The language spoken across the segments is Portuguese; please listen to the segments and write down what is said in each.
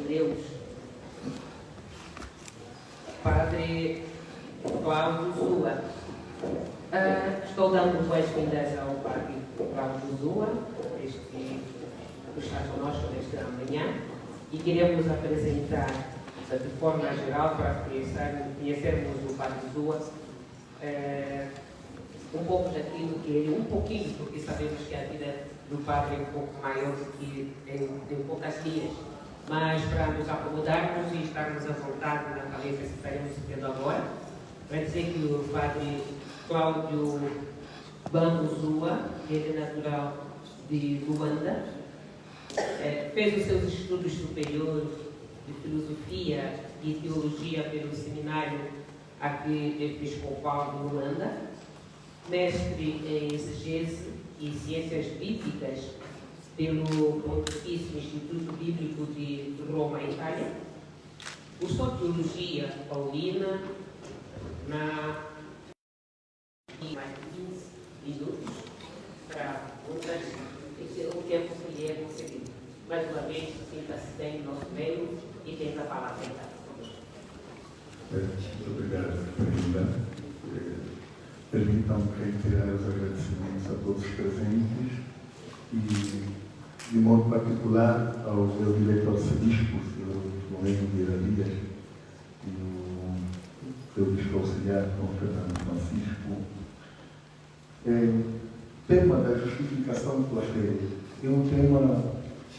Deus, Padre Cláudio Zua. Estou dando boas-vindas ao Padre Cláudio Zua, que está conosco nesta manhã, e queremos apresentar de forma geral para conhecermos o Padre Zua, um pouco daquilo que ele, um pouquinho, porque sabemos que a vida do Padre é um pouco maior do que em poucas dias. Mas para nos acomodarmos e estarmos à vontade na palestra que estaremos tendo agora, para dizer que o Padre Cláudio Zua, ele é natural de Luanda, fez os seus estudos superiores de filosofia e teologia pelo seminário aqui episcopal de Luanda, mestre em exegese e ciências bíblicas pelo Pontifício Instituto Bíblico de Roma, Itália. Cursou teologia paulina na mais de 15 minutos para outras, o tempo que lhe é concedido. Mais uma vez, sinta-se bem no nosso meio e tenta falar bem. Muito obrigado, Marina. Permitam-me reiterar os agradecimentos a todos os presentes e, de modo particular, ao meu diretor arcebispo, o Sr. João Vieira Dias, e o seu bispo auxiliar, Dom Fernando Francisco. O tema da justificação pela fé é um tema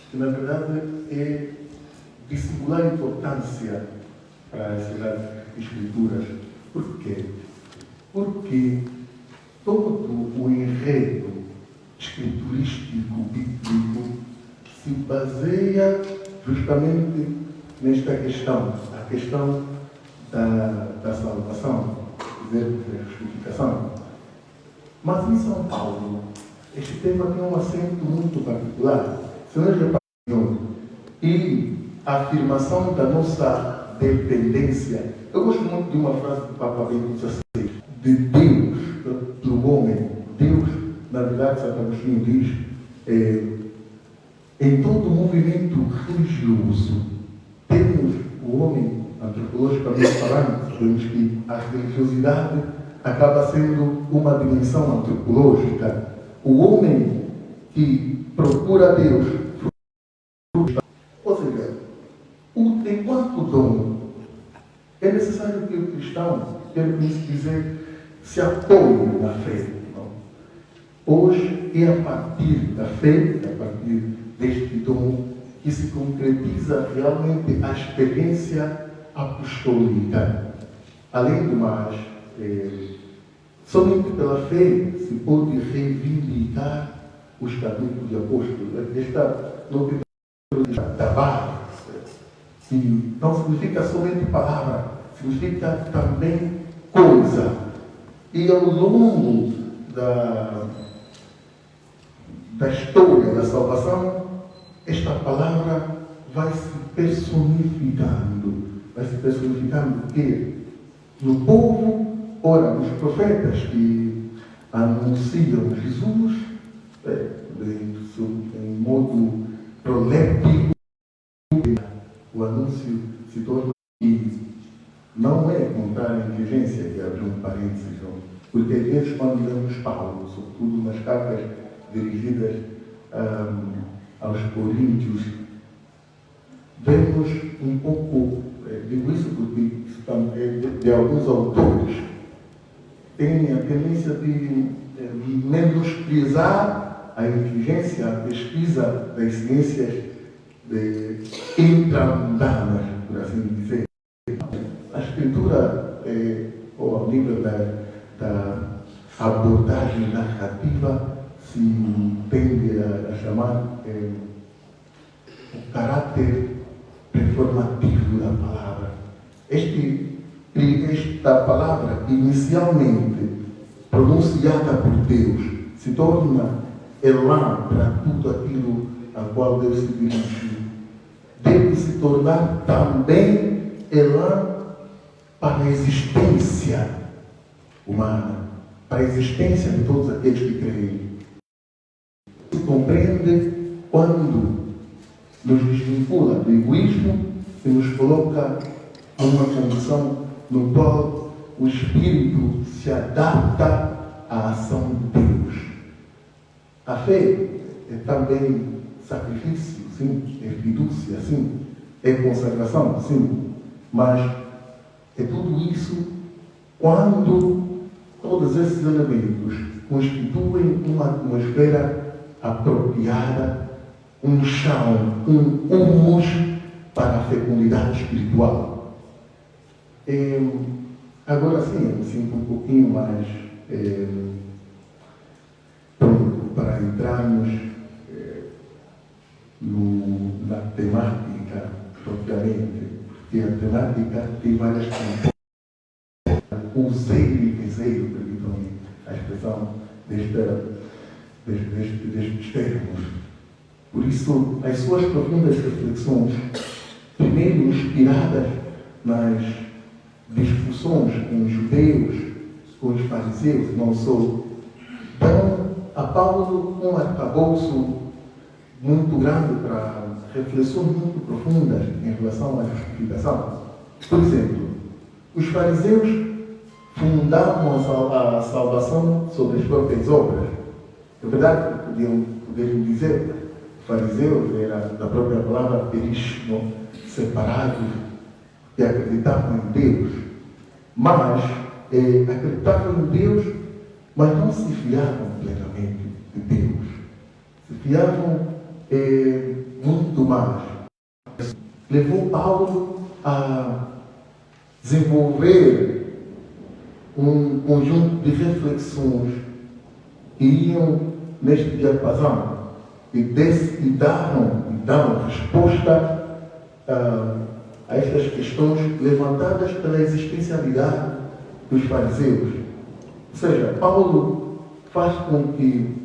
que, na verdade, é de singular importância para as Sagradas Escrituras. Por quê? Porque todo o enredo escriturístico bíblico se baseia justamente nesta questão, a questão da salvação, da justificação. Mas em São Paulo, este tema tem um acento muito particular. Se nós reparamos, e a afirmação da nossa dependência, eu gosto muito de uma frase do Papa Bento XVI, de Deus, do homem. Deus, na verdade, Santo Agostinho diz, em todo movimento religioso, temos o homem, antropologicamente falando, sabemos que a religiosidade acaba sendo uma dimensão antropológica. O homem que procura Deus, ou seja, enquanto dom, é necessário que o cristão, quero com isso dizer, se apoie na fé. Não? Hoje é a partir da fé, a partir deste dom, que se concretiza realmente a experiência apostólica. Além do mais, somente pela fé se pode reivindicar o estatuto de apóstolo. Esta novidade da barra, que não significa somente palavra, significa também coisa. E ao longo da história da salvação, esta palavra vai se personificando. Vai se personificando o quê? No povo, ora, nos profetas que anunciam Jesus, em modo prolético, o anúncio se torna e não é contar a inteligência, que abre um parênteses, porque às vezes quando lemos Paulo, sobretudo nas cartas dirigidas aos Coríntios, vemos um pouco, digo isso porque de alguns autores têm a tendência de menosprezar a inteligência, a pesquisa das ciências intramundanas, por assim dizer. A escritura, ou ao nível da abordagem narrativa, se tende a chamar o caráter performativo da palavra. Esta palavra, inicialmente pronunciada por Deus, se torna elan para tudo aquilo a qual Deus se dirigiu. Deve se tornar também elan para a existência humana, para a existência de todos aqueles que creem. Se compreende quando nos desvincula do egoísmo e nos coloca numa condição no qual o Espírito se adapta à ação de Deus. A fé é também sacrifício, sim, é fidúcia, sim, é consagração, sim, mas é tudo isso quando todos esses elementos constituem uma atmosfera apropriada, um chão, um humus para a fecundidade espiritual. Agora sim, eu me sinto um pouquinho mais pronto para entrarmos na temática propriamente, porque a temática tem várias componentes. Useiro e vezeiro, permitam-me a expressão destes termos. Por isso, as suas profundas reflexões, primeiro inspiradas nas discussões com os judeus, com os fariseus, não só, dão a Paulo um arcabouço muito grande para reflexões muito profundas em relação à justificação. Por exemplo, os fariseus fundavam a salvação sobre as próprias obras. É verdade que poderiam dizer fariseus era da própria palavra perismo, separados, que acreditavam em Deus. Mas acreditavam em Deus, mas não se fiavam plenamente de Deus. Se fiavam muito mais. Levou Paulo a desenvolver um conjunto de reflexões que iam neste diapasão e dão resposta a estas questões levantadas pela existencialidade dos fariseus. Ou seja, Paulo faz com que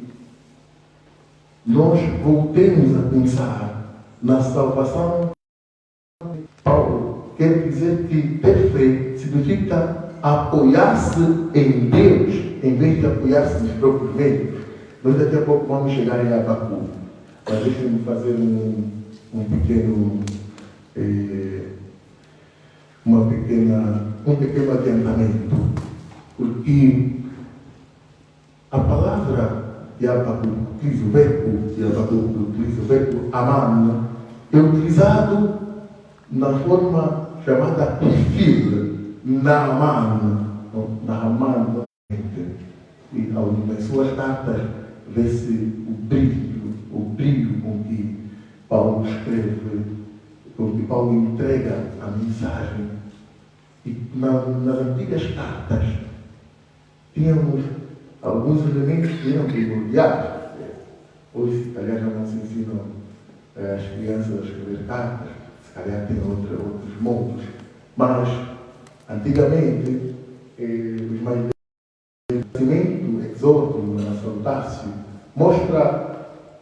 nós voltemos a pensar na salvação. Paulo quer dizer que ter fé significa apoiar-se em Deus em vez de apoiar-se nos próprios meios. Nós daqui a pouco vamos chegar em Abacu, mas deixem-me fazer um pequeno adiantamento, porque a palavra de Abacu utiliza o verbo amar, é utilizado na forma chamada pifil, Naaman, e nas suas cartas vê-se o brilho com que Paulo escreve, com que Paulo entrega a mensagem. E nas antigas cartas tínhamos alguns elementos que eram primordiais. Hoje, se calhar, já não se ensinam as crianças a escrever cartas, se calhar tem outros modos, mas antigamente, os mais o exorto na Salutácio mostra,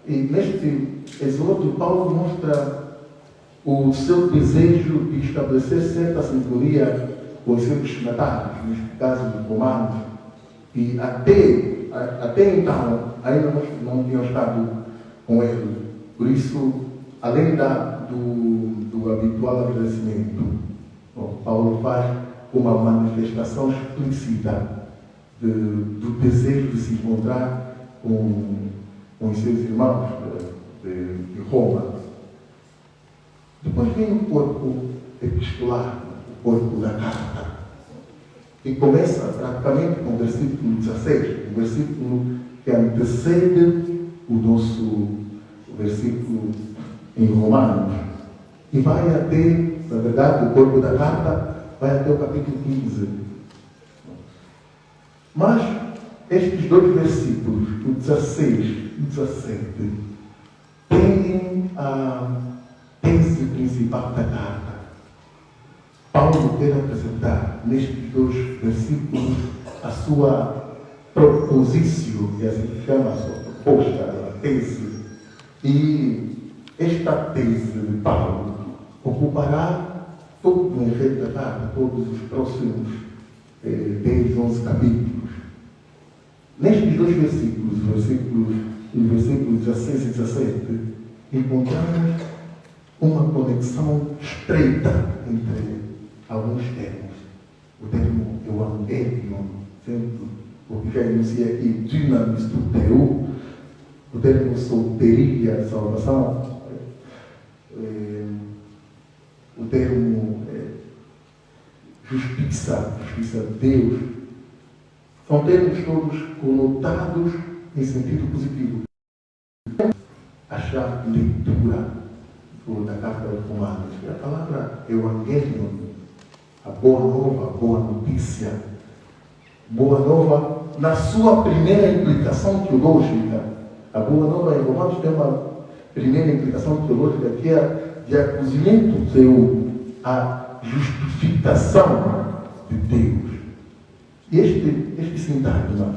e neste exorto Paulo mostra o seu desejo de estabelecer certa sintonia com os seus destinatários, neste caso dos romanos, e até então ainda não tinham estado com ele. Por isso, além do habitual agradecimento, Paulo faz uma manifestação explícita do desejo de se encontrar com os seus irmãos de Roma. Depois vem o corpo epistolar, o corpo da carta, que começa praticamente com o versículo 16, o versículo que antecede o nosso versículo em Romanos, e vai até, na verdade, o corpo da carta vai até o capítulo 15. Mas estes dois versículos, o 16 e o 17, têm a tese principal da carta. Paulo quer apresentar nestes dois versículos a sua proposição, que assim se chama, a sua proposta, a tese. E esta tese de Paulo ocupará todo o enredo da carta, todos os próximos 10, 11 capítulos. Nestes dois versículos, os versículos 16 e 17, encontramos uma conexão estreita entre alguns termos. O termo Evangelion, porque já enunciei aqui, Dynamis do Teu, o termo soteria, salvação, o termo justiça de Deus, são termos todos conotados em sentido positivo. A chave de leitura da carta aos Romanos, a palavra Evangelion, a boa nova, a boa notícia, boa nova na sua primeira implicação teológica. A boa nova em Romanos tem uma primeira implicação teológica que é de acusamento seu, a justificação de Deus. E este sintagma,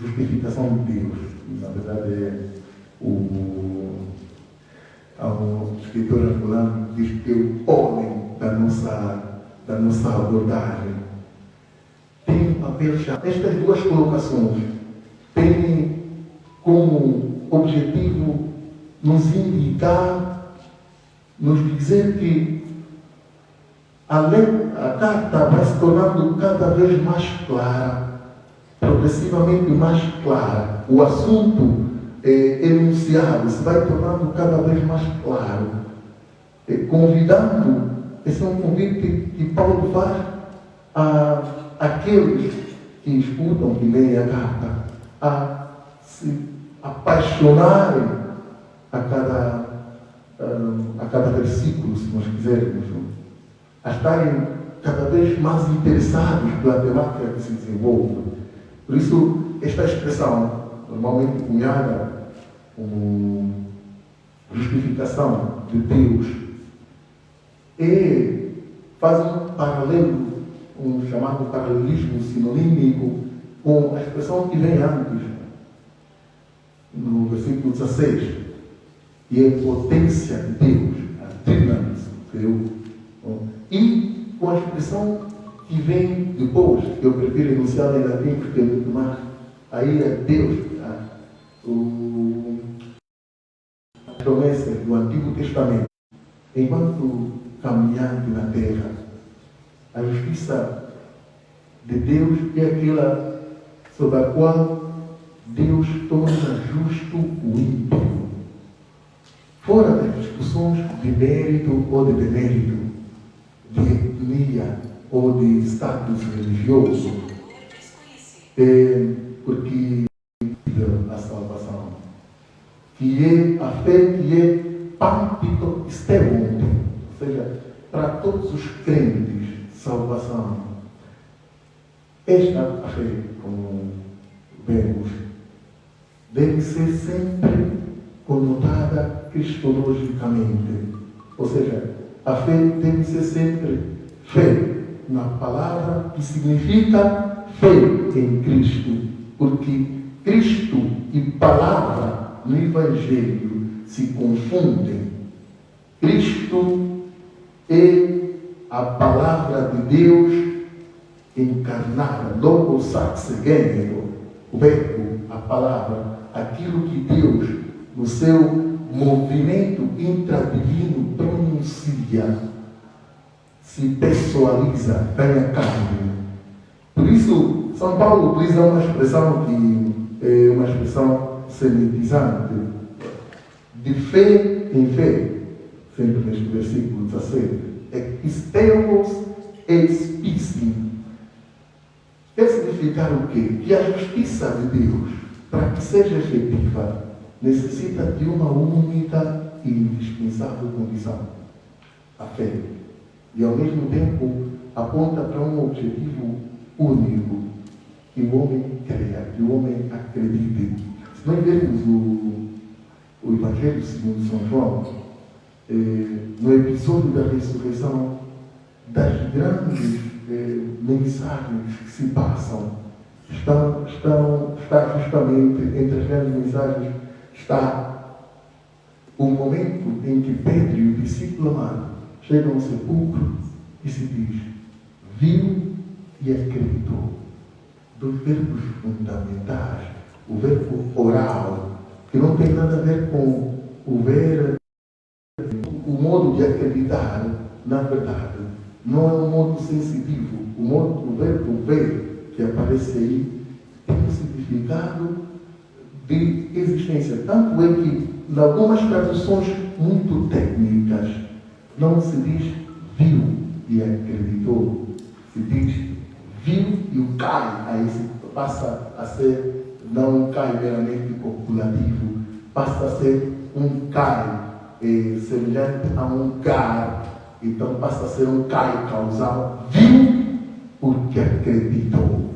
justificação de Deus, na verdade é há um escritor angolano que diz que é o homem da nossa abordagem. Tem um papel chave. Estas duas colocações têm como objetivo nos indicar, nos dizer que a carta vai se tornando cada vez mais clara, progressivamente mais clara. O assunto enunciado se vai tornando cada vez mais claro, convidando, esse é um convite que Paulo faz àqueles que escutam, que leem a carta, a se apaixonarem a cada versículo, se nós quisermos, a estarem cada vez mais interessados pela temática que se desenvolve. Por isso, esta expressão, normalmente cunhada como justificação de Deus, faz um paralelo, um chamado paralelismo sinonímico com a expressão que vem antes, no versículo 16, que é a potência de Deus, a Dynamis de Deus, e com a expressão que vem depois, que eu prefiro enunciar em latim porque é muito mais, aí é Deus, as promessas do Antigo Testamento. Enquanto caminhando na terra, a justiça de Deus é aquela sobre a qual Deus torna justo o ímpio. Fora das discussões de mérito ou de demérito, de etnia ou de status religioso, porque a salvação, que é a fé que é pâmpito estevonte, ou seja, para todos os crentes, salvação. Esta a fé, como vemos, deve ser sempre conotada cristologicamente. Ou seja, a fé deve ser sempre fé na palavra, que significa fé em Cristo. Porque Cristo e palavra no Evangelho se confundem. Cristo é a palavra de Deus encarnada, logo saxegênero, o verbo, a palavra, aquilo que Deus, no seu movimento intradivino, pronuncia, se pessoaliza, ganha carne. Por isso, São Paulo utiliza uma expressão que é uma expressão semitizante, de fé em fé, sempre neste versículo 17, epistelos espisim. Quer significar o quê? Que a justiça de Deus, para que seja efetiva, necessita de uma única e indispensável condição: a fé. E ao mesmo tempo aponta para um objetivo único: que o homem creia, que o homem acredite. Se nós vermos o Evangelho segundo São João, no episódio da ressurreição, das grandes mensagens que se passam, está justamente entre as grandes mensagens, está o momento em que Pedro e o discípulo amado chegam ao sepulcro e se diz: viu e acreditou. Dos verbos fundamentais, o verbo oral, que não tem nada a ver com o ver modo de acreditar, na verdade, não é um modo sensitivo. O verbo ver que aparece aí tem um significado de existência. Tanto é que, em algumas traduções muito técnicas, não se diz viu e acreditou. Se diz viu e o cai. Aí passa a ser não um cai meramente copulativo, passa a ser um cai semelhante a um gar. Então passa a ser um cai causal. Viu porque acreditou.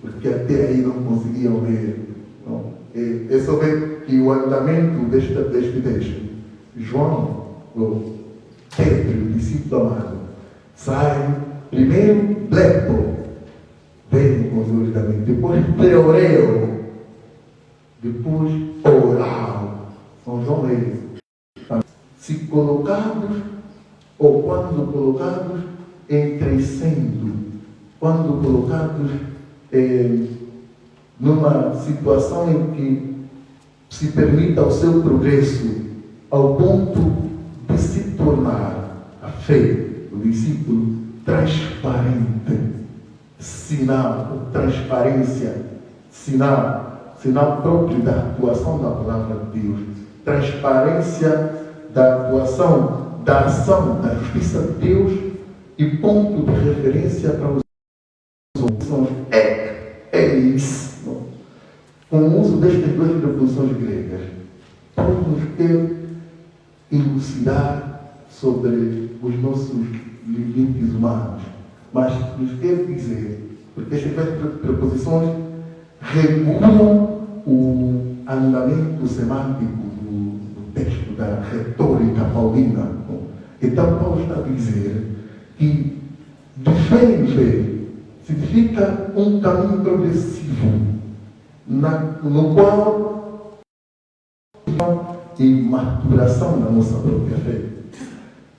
Porque até aí não conseguiam ver. Não? É só ver que o andamento deste texto, João, ou Pedro, o discípulo amado, sai primeiro blepo, vem com os olhos da mente, depois pleoreu, depois oral. São João eles. Se colocados, ou quando colocados em crescendo, quando colocados numa situação em que se permita o seu progresso ao ponto de se tornar a fé do discípulo transparente, sinal, transparência, sinal próprio da atuação da palavra de Deus, transparência da atuação, da ação, da justiça de Deus e ponto de referência para os são eis. Com o uso destas duas preposições gregas, Paulo nos quer elucidar sobre os nossos limites humanos, mas nos quer dizer, porque estas duas preposições regulam o andamento semântico do texto, da retórica paulina. Então Paulo está a dizer que de fé em fé significa um caminho progressivo, no qual e maturação da nossa própria fé.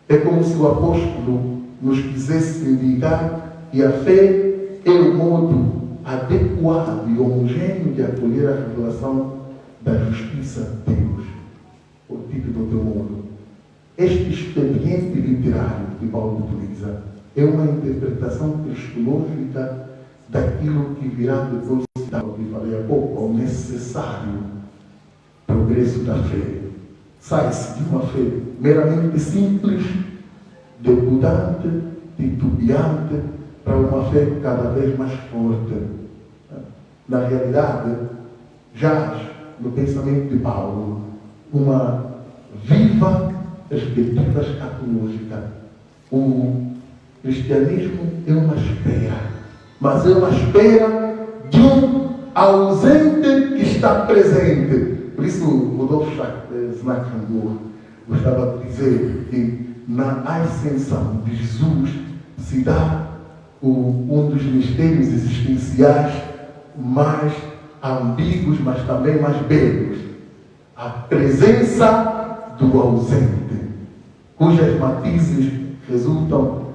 É como se o apóstolo nos quisesse indicar que a fé é o modo adequado e homogêneo de acolher a revelação da justiça de Deus. O título do outro modo. Este expediente literário que Paulo utiliza é uma interpretação cristológica daquilo que virá depois, que falei há pouco, ao necessário progresso da fé. Sai-se de uma fé meramente simples, debutante, titubeante, para uma fé cada vez mais forte. Na realidade, jaz no pensamento de Paulo uma viva perspectiva escatológica. O cristianismo é uma espera, mas é uma espera de um ausente que está presente. Por isso, Rudolf Schnakenburg gostava de dizer que na ascensão de Jesus se dá um dos mistérios existenciais mais ambíguos, mas também mais belos. A presença do ausente, cujas matizes resultam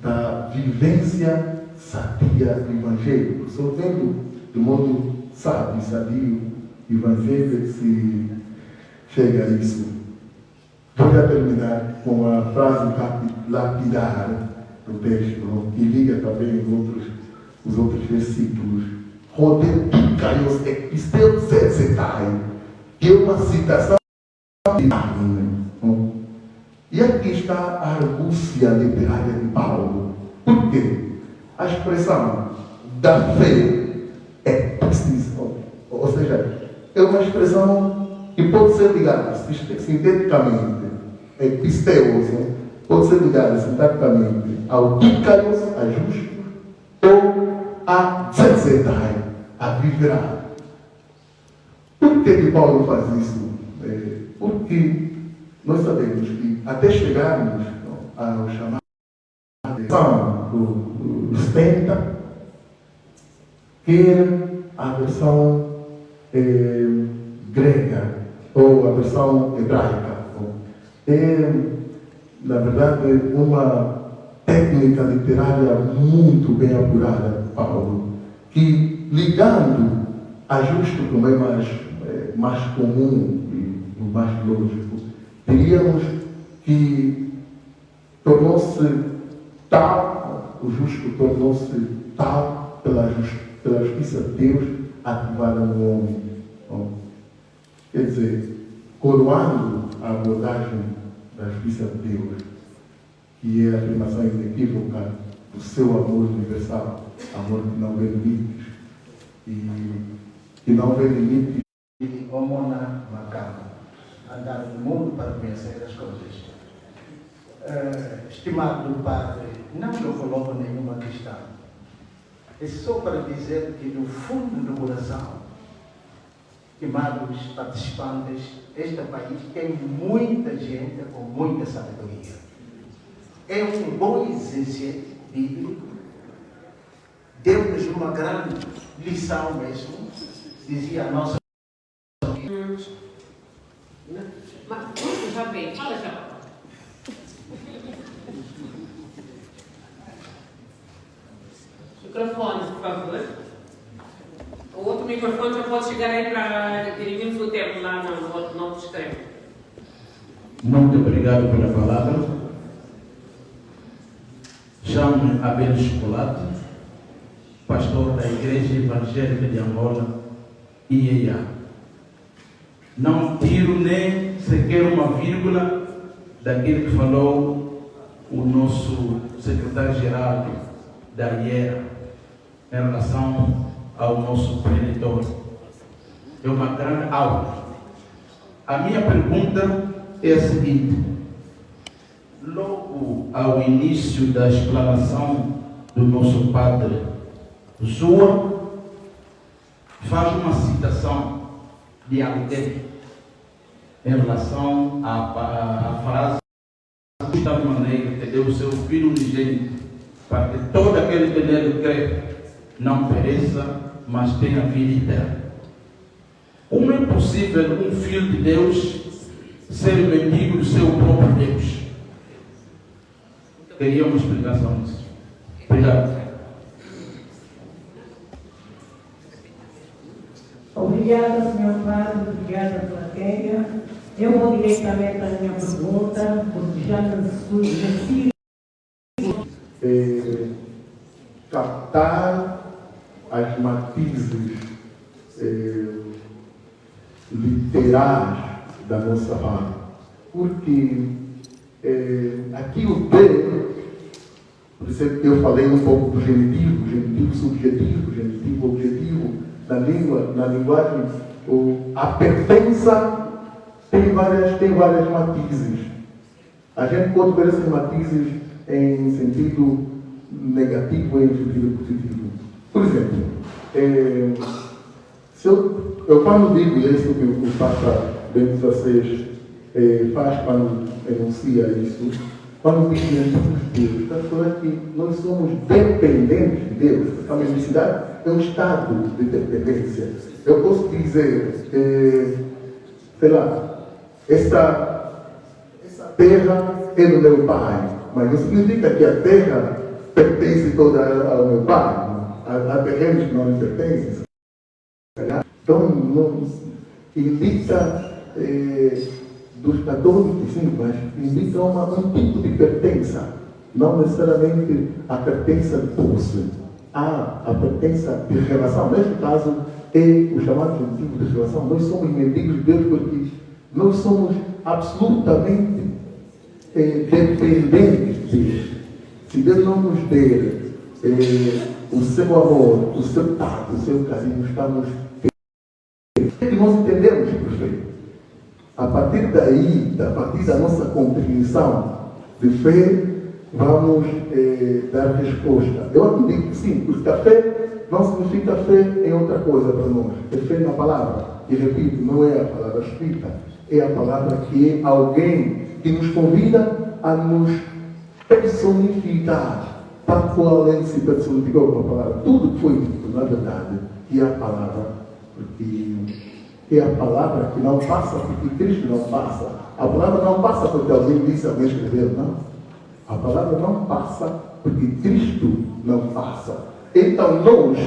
da vivência sadia do Evangelho. Resolvendo de modo sábio e sadio o Evangelho que se chega a isso. Vou terminar com a frase lapidar do texto, que liga também os outros versículos. Rodepicaios episteus etzetai, que é uma citação de Darwin. E aqui está a argúcia literária de Paulo. Por quê? A expressão da fé é precisa, ou seja, é uma expressão que pode ser ligada sinteticamente, episteus, pode ser ligada sinteticamente ao pícaros, a justo, ou a tzetzetai, a viverá. Por que Paulo faz isso? Porque nós sabemos que até chegarmos ao chamado do 70, quer a versão grega ou a versão hebraica, é, na verdade, uma técnica literária muito bem apurada, Paulo, que ligando a justo, como é mais comum e mais lógico, diríamos que tornou-se tal, o justo tornou-se tal pela justiça de Deus ativada no homem. Bom, quer dizer, coroando a abordagem da justiça de Deus, que é a afirmação inequívoca do seu amor universal, amor que não vê limites, e que não vê limites. E Omona Macama, andar no mundo para conhecer as coisas. Estimado padre, não lhe coloco nenhuma questão. É só para dizer que no fundo do coração, estimados participantes, este país tem muita gente com muita sabedoria. É um bom exercício bíblico, deu-nos uma grande lição mesmo, dizia a nossa. Mas, já bem, fala já. Microfone, por favor. O outro microfone já pode chegar aí para dividirmos o tempo lá no outro extremo. Muito obrigado pela palavra. Chamo-me Abel Chocolate, pastor da Igreja Evangélica de Angola, IEA. Não tiro nem sequer uma vírgula daquilo que falou o nosso secretário-geral da IEA em relação ao nosso preletor. É uma grande aula. A minha pergunta é a seguinte: logo ao início da explanação do nosso padre Zua, faz uma citação de alguém em relação à frase de tal maneira que deu o seu Filho unigênito, para que todo aquele que nele crê não pereça, mas tenha vida eterna. Como é possível um filho de Deus ser mendigo do seu próprio Deus? Queria uma explicação disso. Obrigado. Obrigada, Sr. Padre, obrigada pela técnica. Eu vou diretamente à minha pergunta, porque já me captar as matizes literais da nossa fala. Porque aqui o P, por exemplo, eu falei um pouco do genitivo subjetivo, genitivo objetivo, na linguagem, a pertença tem várias matizes. A gente pode ver esses matizes em sentido negativo e em sentido positivo. Por exemplo, eu quando digo isso que o Papa Bento XVI faz quando enuncia isso, quando diz Deus, está falando que nós somos dependentes de Deus. A mendicidade é um estado de dependência. Eu posso dizer, sei lá, essa terra é do meu pai, mas não significa que a terra pertence toda ao meu pai. Há terrenos que não lhe pertencem. Então, não indica dos católicos, sim, mas indica um tipo de pertença, não necessariamente a pertença de posse. Há a pertença de relação. Neste caso, é o chamado tipo de relação. Nós somos mendigos de Deus porque nós somos absolutamente dependentes de Deus. Se Deus não nos der o seu amor, o seu tato, o seu carinho, estamos. Nós entendemos, perfeito. A partir daí, a partir da nossa compreensão de fé, vamos dar resposta. Eu acredito que sim, porque a fé não significa fé em outra coisa para nós. É fé na palavra. E repito, não é a palavra escrita, é a palavra que é alguém que nos convida a nos personificar, para qual ele se personificou com a palavra. Tudo que foi dito, na verdade, é a palavra, porque é a palavra que não passa porque Cristo não passa. A palavra não passa porque alguém disse, alguém escreveu, não. A palavra não passa porque Cristo não passa. Então nós